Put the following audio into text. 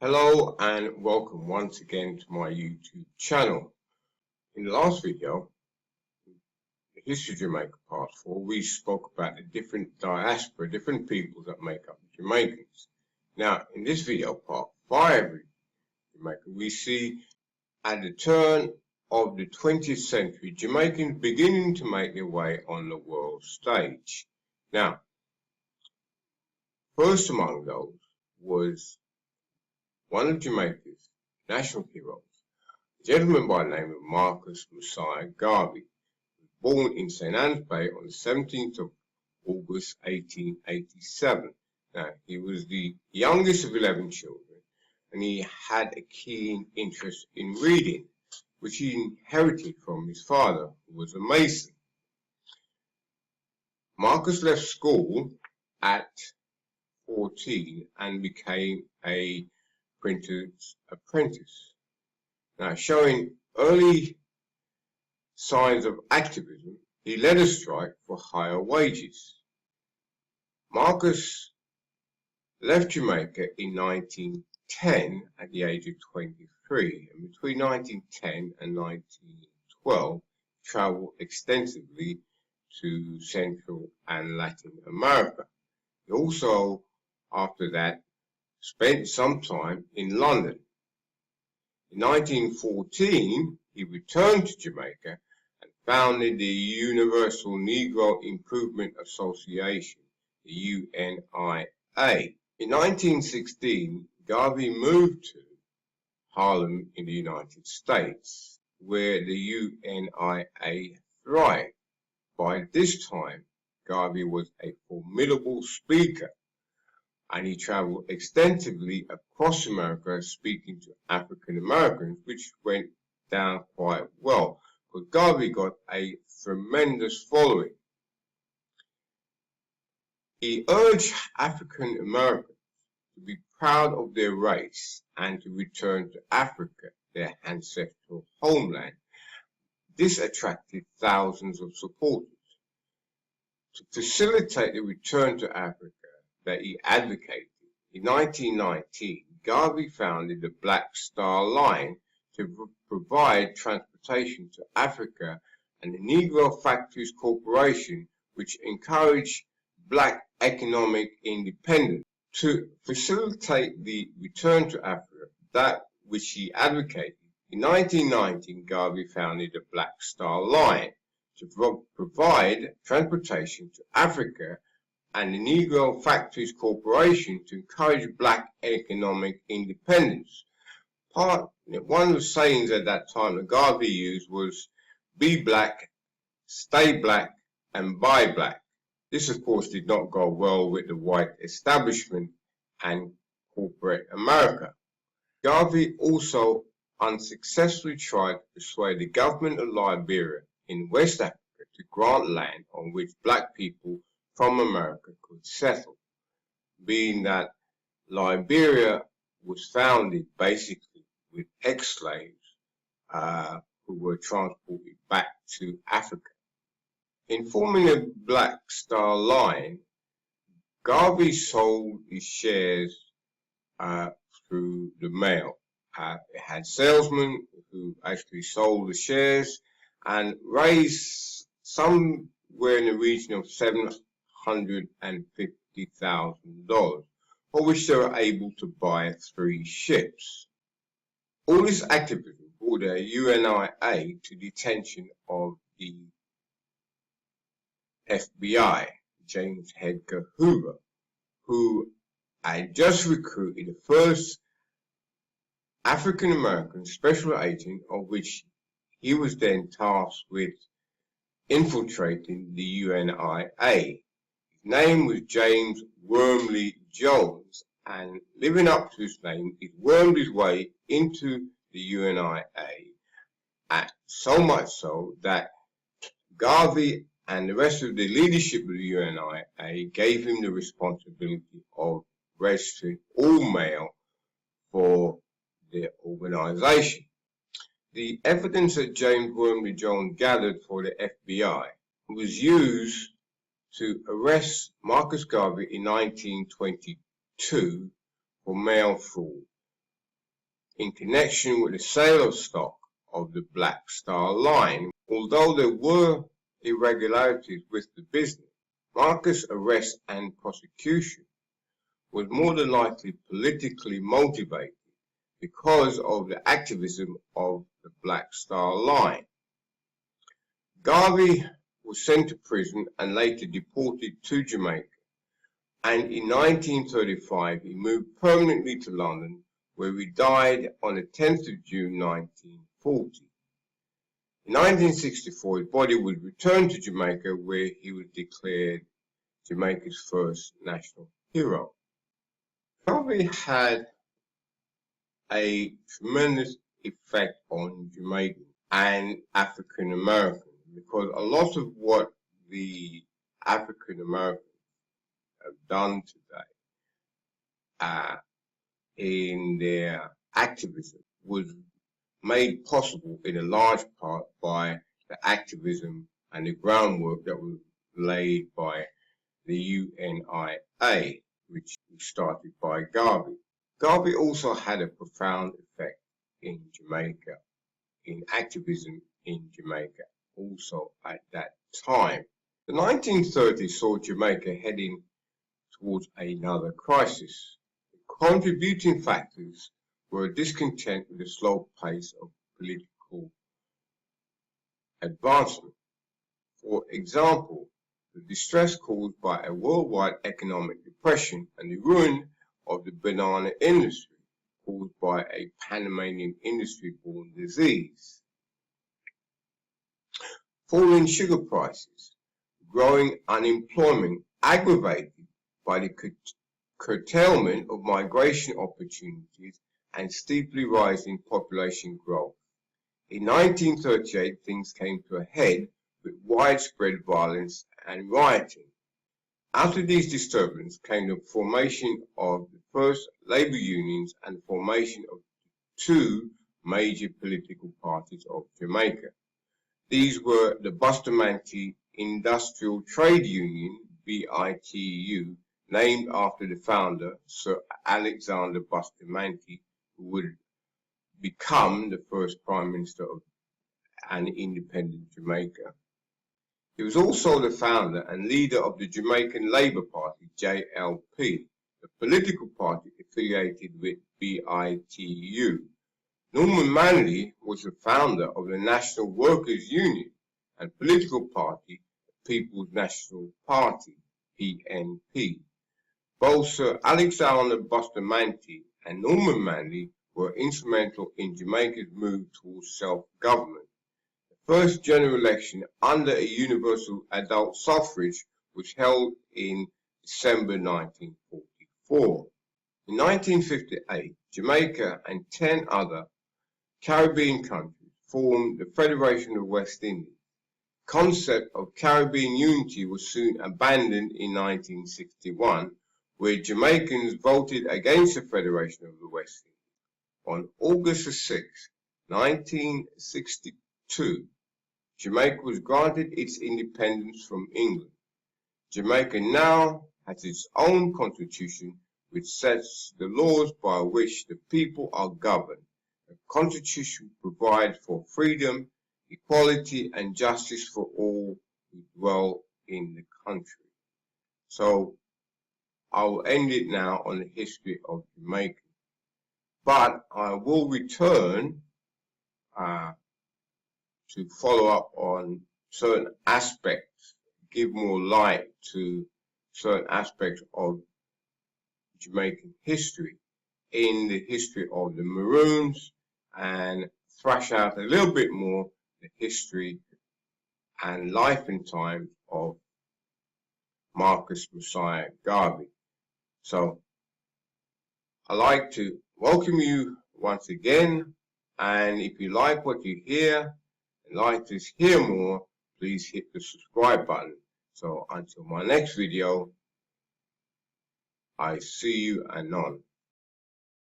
Hello and welcome once again to my YouTube channel. In the last video, the History of Jamaica Part 4, we spoke about the different diaspora, different peoples that make up the Jamaicans. Now, in this video, Part 5 of Jamaica, we see at the turn of the 20th century, Jamaicans beginning to make their way on the world stage. Now, first among those was one of Jamaica's national heroes, a gentleman by the name of Marcus Garvey, born in St. Anne's Bay on the 17th of August 1887. Now, he was the youngest of 11 children, and he had a keen interest in reading, which he inherited from his father, who was a mason. Marcus left school at 14 and became a printer's apprentice. Now, showing early signs of activism, he led a strike for higher wages. Marcus left Jamaica in 1910 at the age of 23, and between 1910 and 1912 traveled extensively to Central and Latin America. He also, after that, spent some time in London. In 1914, he returned to Jamaica and founded the Universal Negro Improvement Association, the UNIA. In 1916, Garvey moved to Harlem in the United States, where the UNIA thrived. By this time, Garvey was a formidable speaker, and he traveled extensively across America speaking to African Americans, which went down quite well, because Garvey got a tremendous following. He urged African Americans to be proud of their race and to return to Africa, their ancestral homeland. This attracted thousands of supporters. To facilitate the return to Africa that he advocated, in 1919, Garvey founded the Black Star Line to provide transportation to Africa, and the Negro Factories Corporation, which encouraged black economic independence. To facilitate the return to Africa, that which he advocated, in 1919, Garvey founded the Black Star Line to provide transportation to Africa, and the Negro Factories Corporation to encourage black economic independence. One of the sayings at that time that Garvey used was, "Be black, stay black, and buy black." This, of course, did not go well with the white establishment and corporate America. Garvey also unsuccessfully tried to persuade the government of Liberia in West Africa to grant land on which black people from America could settle, being that Liberia was founded basically with ex-slaves who were transported back to Africa. In forming the Black Star Line, Garvey sold his shares through the mail. It had salesmen who actually sold the shares and raised somewhere in the region of $750,000, for which they were able to buy 3 ships. All this activism brought the UNIA to the attention of the FBI, James Edgar Hoover, who had just recruited the first African American special agent, of which he was then tasked with infiltrating the UNIA. His name was James Wormley Jones, and living up to his name, he wormed his way into the UNIA, so much so that Garvey and the rest of the leadership of the UNIA gave him the responsibility of registering all mail for their organization. The evidence that James Wormley Jones gathered for the FBI was used to arrest Marcus Garvey in 1922 for mail fraud. in connection with the sale of stock of the Black Star Line. Although there were irregularities with the business, Marcus' arrest and prosecution was more than likely politically motivated because of the activism of the Black Star Line. Garvey was sent to prison and later deported to Jamaica, and in 1935 he moved permanently to London, where he died on the 10th of June 1940. In 1964 his body was returned to Jamaica, where he was declared Jamaica's first national hero. Garvey had a tremendous effect on Jamaicans and African Americans, because a lot of what the African Americans have done today in their activism was made possible in a large part by the activism and the groundwork that was laid by the UNIA, which was started by Garvey. Garvey also had a profound effect in Jamaica, in activism in Jamaica also at that time. The 1930s saw Jamaica heading towards another crisis. The contributing factors were discontent with the slow pace of political advancement. For example, the distress caused by a worldwide economic depression and the ruin of the banana industry caused by a Panamanian industry-borne disease. Falling sugar prices, growing unemployment aggravated by the curtailment of migration opportunities and steeply rising population growth. In 1938, things came to a head with widespread violence and rioting. Out of these disturbances came the formation of the first labor unions and the formation of two major political parties of Jamaica. These were the Bustamante Industrial Trade Union, BITU, named after the founder, Sir Alexander Bustamante, who would become the first Prime Minister of an independent Jamaica. He was also the founder and leader of the Jamaican Labour Party, JLP, the political party affiliated with BITU. Norman Manley was the founder of the National Workers' Union and political party, the People's National Party, PNP. Both Sir Alexander Bustamante and Norman Manley were instrumental in Jamaica's move towards self-government. The first general election under a universal adult suffrage was held in December 1944. In 1958, Jamaica and 10 other Caribbean countries formed the Federation of West Indies. The concept of Caribbean unity was soon abandoned in 1961, where Jamaicans voted against the Federation of the West Indies. On August 6, 1962, Jamaica was granted its independence from England. Jamaica now has its own constitution, which sets the laws by which the people are governed. The constitution provides for freedom, equality, and justice for all who dwell in the country. So I will end it now on the history of Jamaica. But I will return to follow up on certain aspects, give more light to certain aspects of Jamaican history in the history of the Maroons, and thrash out a little bit more the history and life and times of Marcus Messiah Garvey. So I'd like to welcome you once again, and if you like what you hear and like to hear more, please hit the subscribe button. So until my next video, I see you anon.